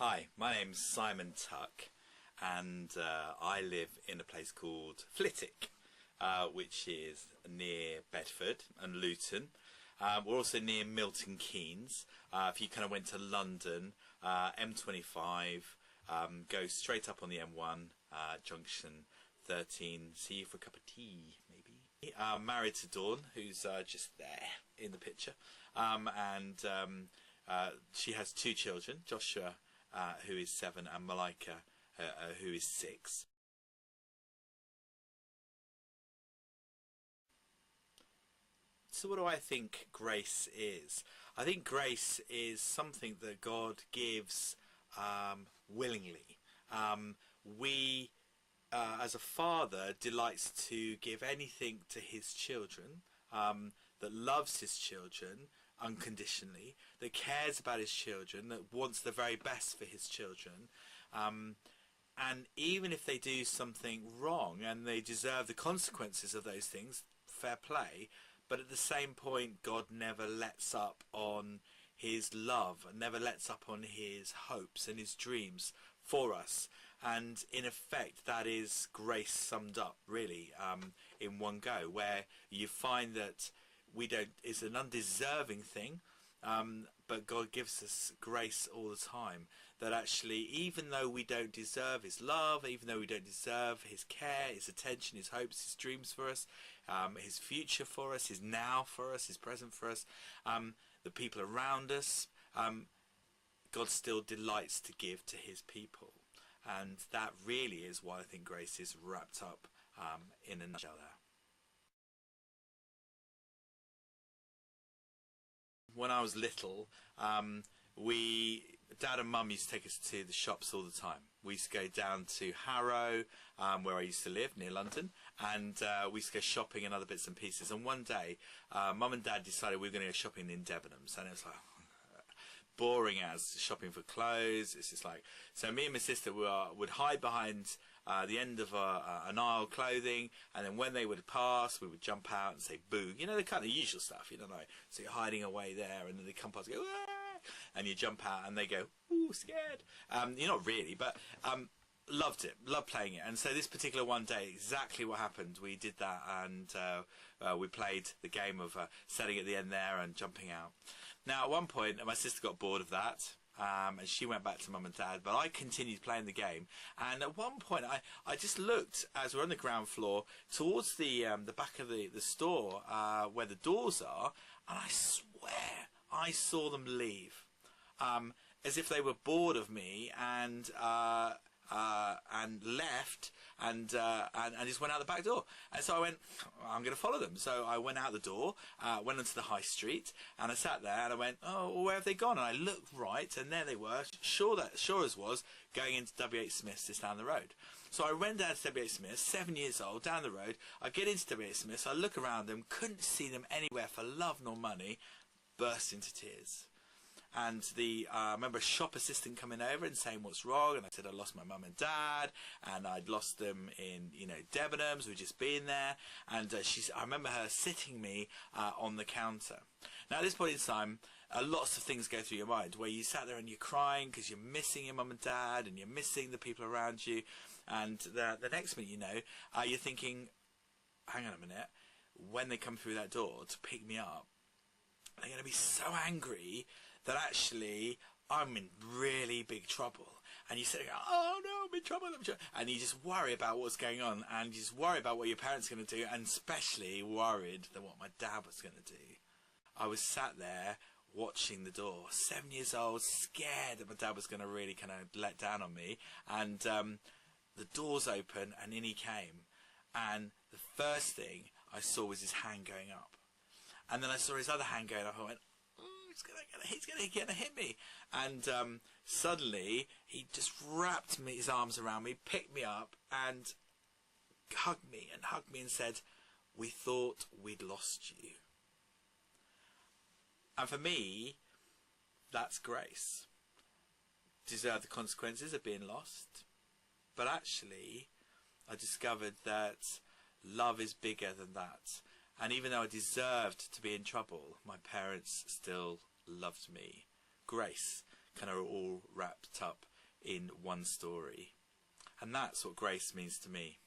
Hi, my name's Simon Tuck, and I live in a place called Flitwick, which is near Bedford and Luton. We're also near Milton Keynes. If you kind of went to London, M25, go straight up on the M1, junction 13, see you for a cup of tea, maybe. I'm married to Dawn, who's just there in the picture, and she has two children, Joshua, who is 7, and Malika, who is 6. So what do I think grace is? I think grace is something that God gives willingly. We, as a father, delights to give anything to his children, that loves his children unconditionally, that cares about his children, that wants the very best for his children, and even if they do something wrong and they deserve the consequences of those things, fair play, but at the same point God never lets up on his love and never lets up on his hopes and his dreams for us. And in effect that is grace summed up really, in one go, where you find that it's an undeserving thing, but God gives us grace all the time, that actually even though we don't deserve his love, even though we don't deserve his care, his attention, his hopes, his dreams for us, his future for us, his now for us, his present for us, the people around us, God still delights to give to his people. And that really is why I think grace is wrapped up in a nutshell there. When I was little, Dad and Mum used to take us to the shops all the time. We used to go down to Harrow, where I used to live, near London, and we used to go shopping and other bits and pieces. And one day, Mum and Dad decided we were going to go shopping in Debenhams, and it was like boring as shopping for clothes. It's just like, so me and my sister would hide behind the end of an aisle clothing, and then when they would pass we would jump out and say boo, you know, the kind of usual stuff, you know, like, so you're hiding away there, and then they come past and go Aah! And you jump out and they go ooh, scared. You're not really, but loved playing it. And so this particular one day, exactly what happened, we did that, and we played the game of setting at the end there and jumping out. Now at one point my sister got bored of that, and she went back to Mum and Dad, but I continued playing the game. And at one point I just looked, as we're on the ground floor, towards the back of the store, where the doors are, and I swear I saw them leave, as if they were bored of me, and left, and just went out the back door. And so I went, I'm going to follow them. So I went out the door, went into the high street, and I sat there and I went, oh, well, where have they gone? And I looked right, and there they were, sure as was, going into W.H. Smith's just down the road. So I went down to W.H. Smith's, 7 years old, down the road. I get into W.H. Smith's, I look around them, couldn't see them anywhere for love nor money, burst into tears. And I remember a shop assistant coming over and saying what's wrong, and I said I lost my mum and dad, and I'd lost them in, you know, Debenhams, we'd just been there, and I remember her sitting me on the counter. Now at this point in time, lots of things go through your mind, where you sat there and you're crying because you're missing your mum and dad, and you're missing the people around you, and the next minute, you know, you're thinking, hang on a minute, when they come through that door to pick me up, they're going to be so angry that actually I'm in really big trouble. And you sit there, oh no, I'm in trouble, and you just worry about what's going on, and you just worry about what your parents are going to do, and especially worried that what my dad was going to do. I was sat there watching the door, 7 years old, scared that my dad was going to really kind of let down on me, and the doors open and in he came, and the first thing I saw was his hand going up, and then I saw his other hand going up. I went, he's gonna hit me, and suddenly he just wrapped his arms around me, picked me up, and hugged me and said, we thought we'd lost you. And for me, that's grace. Deserve the consequences of being lost, but actually I discovered that love is bigger than that. And even though I deserved to be in trouble, my parents still loved me. Grace kind of all wrapped up in one story. And that's what grace means to me.